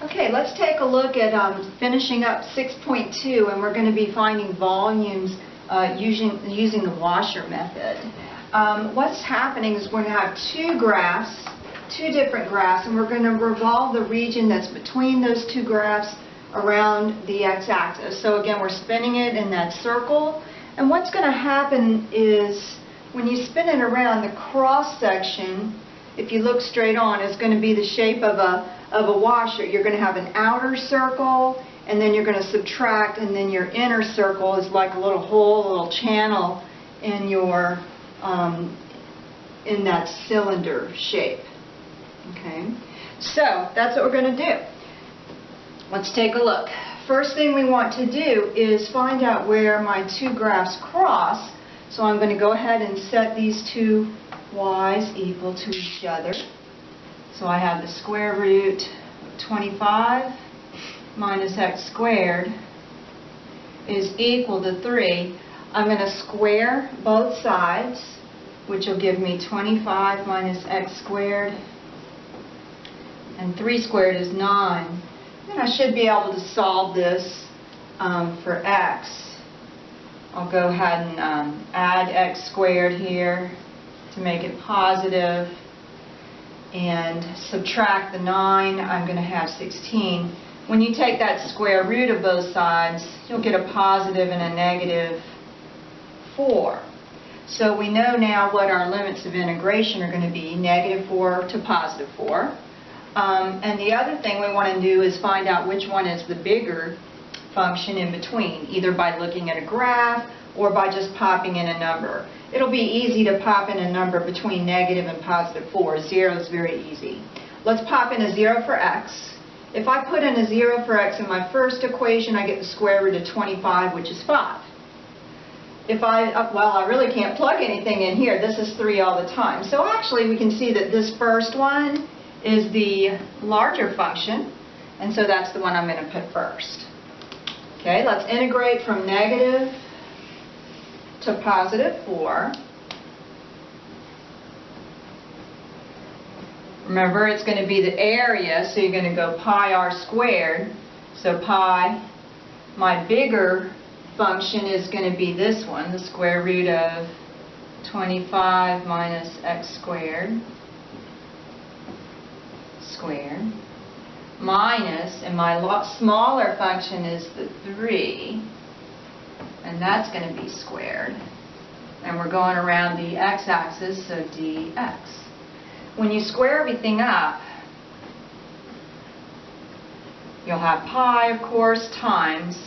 Okay, let's take a look at finishing up 6.2, and we're going to be finding volumes using the washer method. What's happening is we're going to have two different graphs, and we're going to revolve the region that's between those two graphs around the x-axis. So again, we're spinning it in that circle, and what's going to happen is when you spin it around, the cross section, if you look straight on, is going to be the shape of a washer. You're going to have an outer circle, and then you're going to subtract, and then your inner circle is like a little hole, a little channel in your in that cylinder shape. Okay, so that's what we're going to do. Let's take a look. First thing we want to do is find out where my two graphs cross. So I'm going to go ahead and set these two y's equal to each other. So I have the square root of 25 minus x squared is equal to 3. I'm going to square both sides, which will give me 25 minus x squared, and 3 squared is 9. And I should be able to solve this for x. I'll go ahead and add x squared here to make it positive, and subtract the 9. I'm going to have 16. When you take that square root of both sides, you'll get a positive and a negative 4. So we know now what our limits of integration are going to be, negative 4 to positive 4. And the other thing we want to do is find out which one is the bigger function in between, either by looking at a graph or by just popping in a number. It'll be easy to pop in a number between negative and positive 4. 0 is very easy. Let's pop in a 0 for x. If I put in a 0 for x in my first equation, I get the square root of 25, which is 5. If I really can't plug anything in here. This is 3 all the time. So actually we can see that this first one is the larger function, and so that's the one I'm going to put first. Okay, let's integrate from negative to positive 4. Remember, it's going to be the area, so you're going to go pi r squared. So pi, my bigger function is going to be this one, the square root of 25 minus x squared, minus, and my smaller function is the 3, and that's going to be squared. And we're going around the x-axis, so dx. When you square everything up, you'll have pi, of course, times,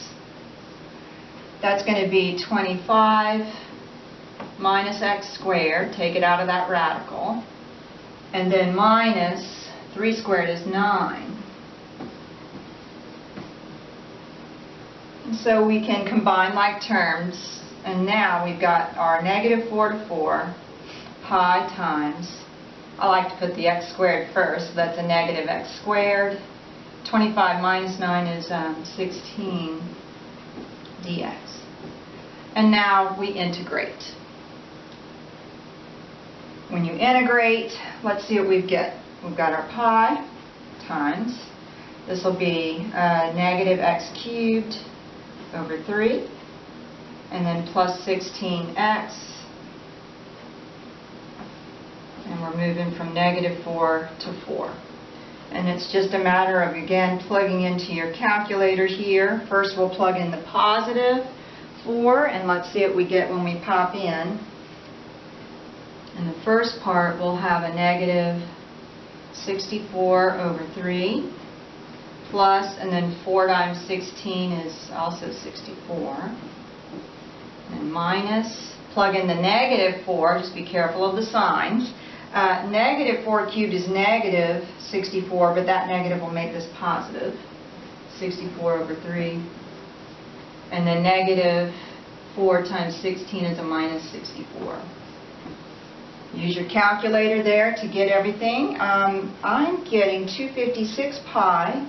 that's going to be 25 minus x squared, take it out of that radical, and then minus 3 squared is 9. And so we can combine like terms, and now we've got our negative 4 to 4, pi times, I like to put the x squared first, so that's a negative x squared. 25 minus 9 is 16 dx. And now we integrate. When you integrate, let's see what we get. We've got our pi times, this will be negative x cubed over 3, and then plus 16x, and we're moving from negative 4 to 4. And it's just a matter of, again, plugging into your calculator here. First we'll plug in the positive 4, and let's see what we get when we pop in. In the first part we'll have a negative 64 over 3, plus, and then 4 times 16 is also 64, and minus, plug in the negative 4, just be careful of the signs. Negative 4 cubed is negative 64, but that negative will make this positive, 64 over 3, and then negative 4 times 16 is a minus 64. Use your calculator there to get everything. I'm getting 256 pi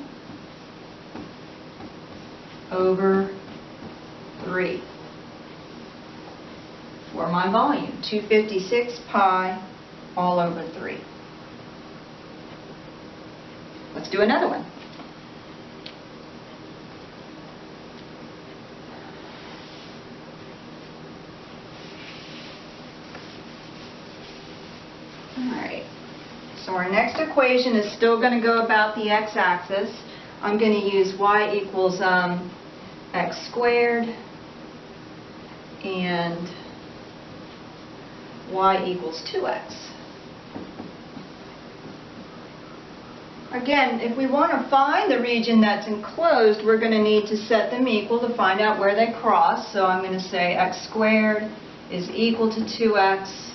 over 3 for my volume. 256 pi all over 3. Let's do another one. our next equation is still going to go about the x-axis. I'm going to use y equals x squared and y equals 2x. Again, if we want to find the region that's enclosed, we're going to need to set them equal to find out where they cross. So I'm going to say x squared is equal to 2x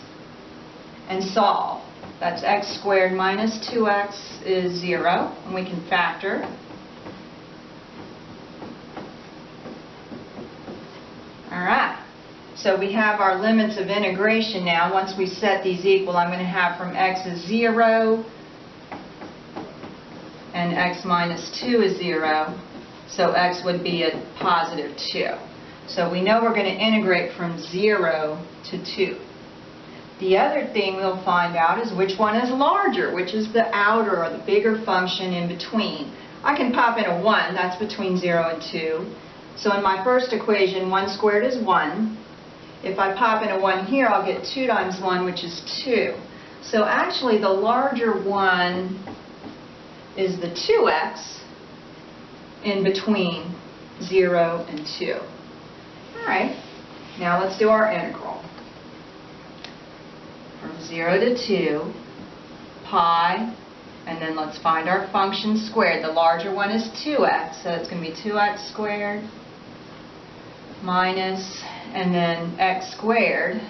and solve. That's x squared minus 2x is 0, and we can factor. Alright, so we have our limits of integration now. Once we set these equal, I'm going to have from x is 0 and x minus 2 is 0, so x would be a positive 2. So we know we're going to integrate from 0 to 2. The other thing we'll find out is which one is larger, which is the outer or the bigger function in between. I can pop in a 1, that's between 0 and 2. So in my first equation, 1 squared is 1. If I pop in a 1 here, I'll get 2 times 1, which is 2. So actually the larger one is the 2x in between 0 and 2. Alright, now let's do our integral. From 0 to 2, pi, and then let's find our function squared. The larger one is 2x, so it's going to be 2x squared minus, and then x squared,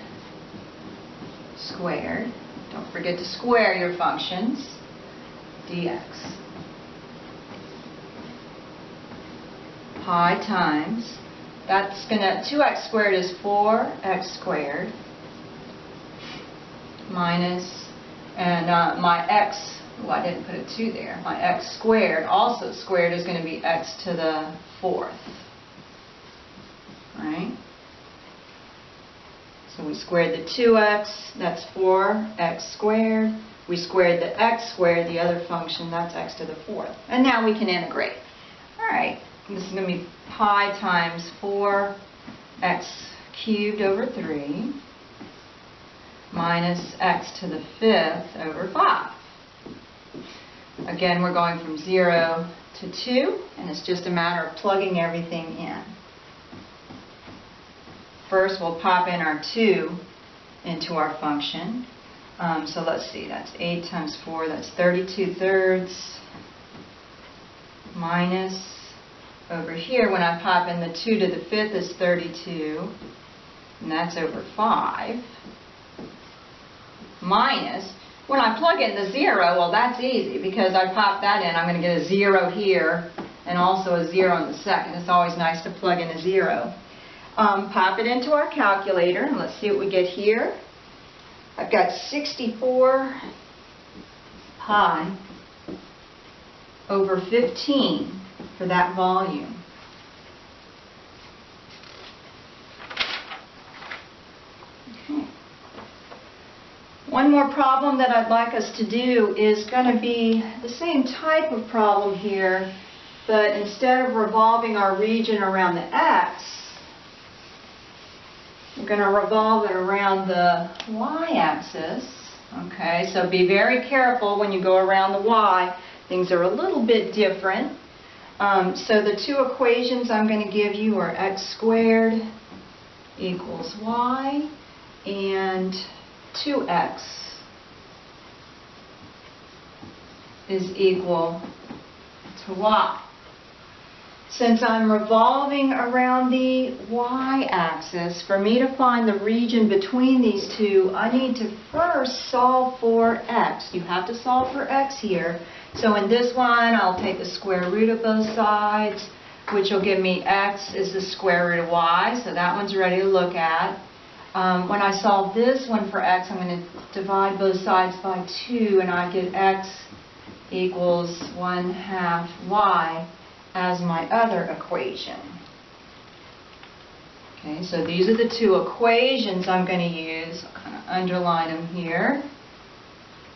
squared, don't forget to square your functions, dx. Pi times, that's going to, 2x squared is 4x squared minus, and my x, oh, I didn't put a 2 there, my x squared, also squared, is going to be x to the 4th. Right? So we squared the 2x, that's 4x squared. We squared the x squared, the other function, that's x to the 4th. And now we can integrate. Alright, this is going to be pi times 4x cubed over 3 minus x to the 5th over 5. Again, we're going from 0 to 2, and it's just a matter of plugging everything in. First, we'll pop in our 2 into our function. So let's see, that's 8 times 4, that's 32 thirds minus, over here when I pop in the 2 to the 5th is 32, and that's over 5, minus, when I plug in the 0, well that's easy because I pop that in, I'm going to get a 0 here and also a 0 on the second. It's always nice to plug in a 0. Pop it into our calculator and let's see what we get here. I've got 64 pi over 15 for that volume. Okay. One more problem that I'd like us to do is going to be the same type of problem here, but instead of revolving our region around the x, we're going to revolve it around the y-axis. Okay, so be very careful when you go around the y. Things are a little bit different. So the two equations I'm going to give you are x squared equals y and 2x is equal to y. Since I'm revolving around the y-axis, for me to find the region between these two, I need to first solve for x. You have to solve for x here. So in this one, I'll take the square root of both sides, which will give me x is the square root of y, so that one's ready to look at. When I solve this one for x, I'm going to divide both sides by 2, and I get x equals 1/2 y as my other equation. Okay, so these are the two equations I'm going to use. I'll kind of underline them here.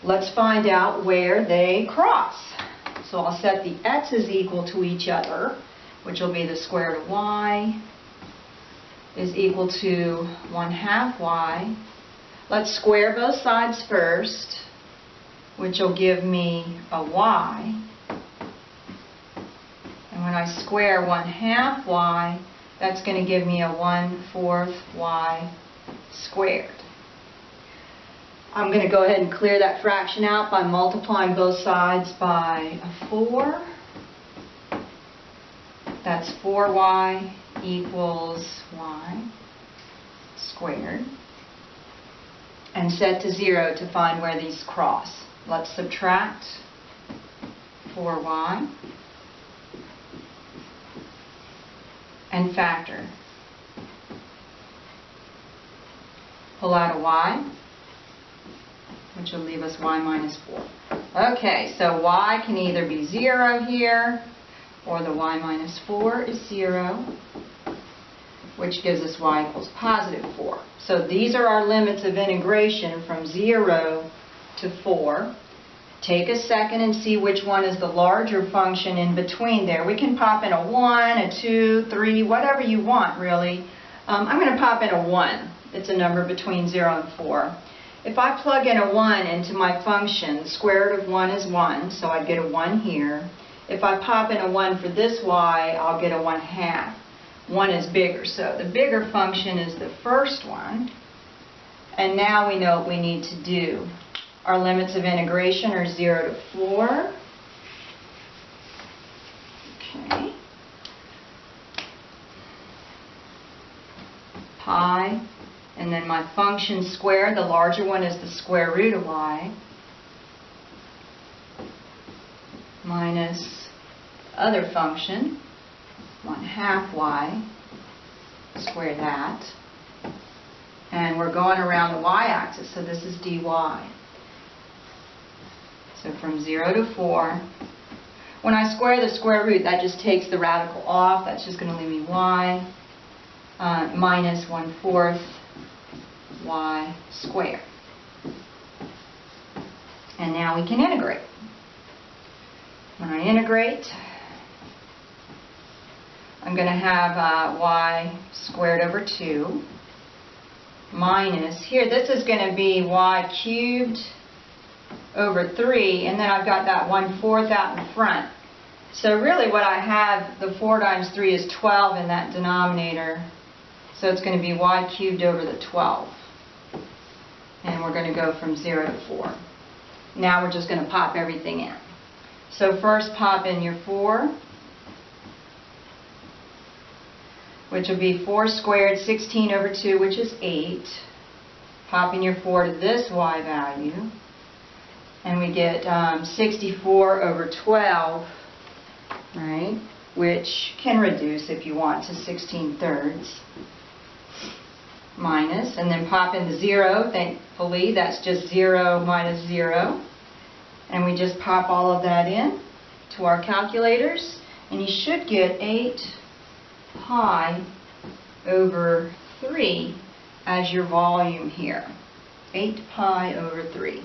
Let's find out where they cross. So I'll set the x's equal to each other, which will be the square root of y is equal to 1/2 y. Let's square both sides first. which will give me a y. And when I square 1/2 y, that's going to give me a 1/4 y squared. I'm going to go ahead and clear that fraction out by multiplying both sides by a 4. That's 4y equals y squared. And set to 0 to find where these cross. Let's subtract 4y and factor. Pull out a y, which will leave us y minus 4. Okay, so y can either be 0 here, or the y minus 4 is 0, which gives us y equals positive 4. So these are our limits of integration from 0 to 4. Take a second and see which one is the larger function in between there. We can pop in a 1, a 2, 3, whatever you want really. I'm going to pop in a 1. It's a number between 0 and 4. If I plug in a 1 into my function, the square root of 1 is 1, so I'd get a 1 here. If I pop in a 1 for this y, I'll get a 1/2. 1 is bigger, so the bigger function is the first one. And now we know what we need to do. Our limits of integration are 0 to 4. Okay. Pi. And then my function square, the larger one is the square root of y, minus other function, 1/2 y, square that. And we're going around the y-axis, so this is dy. So from 0 to 4. When I square the square root, that just takes the radical off. That's just going to leave me y minus 1/4 y squared. And now we can integrate. When I integrate, I'm going to have y squared over 2 minus, here this is going to be y cubed over 3, and then I've got that 1/4 out in front. So really what I have, the 4 times 3 is 12 in that denominator. So it's going to be y cubed over the 12. And we're going to go from 0 to 4. Now we're just going to pop everything in. So first pop in your 4, which will be 4 squared, 16 over 2, which is 8. Pop in your 4 to this y value. And we get 64 over 12, right? Which can reduce, if you want, to 16/3. Minus, and then pop in the 0, thankfully, that's just 0 minus 0. And we just pop all of that in to our calculators, and you should get 8 pi over 3 as your volume here. 8 pi over 3.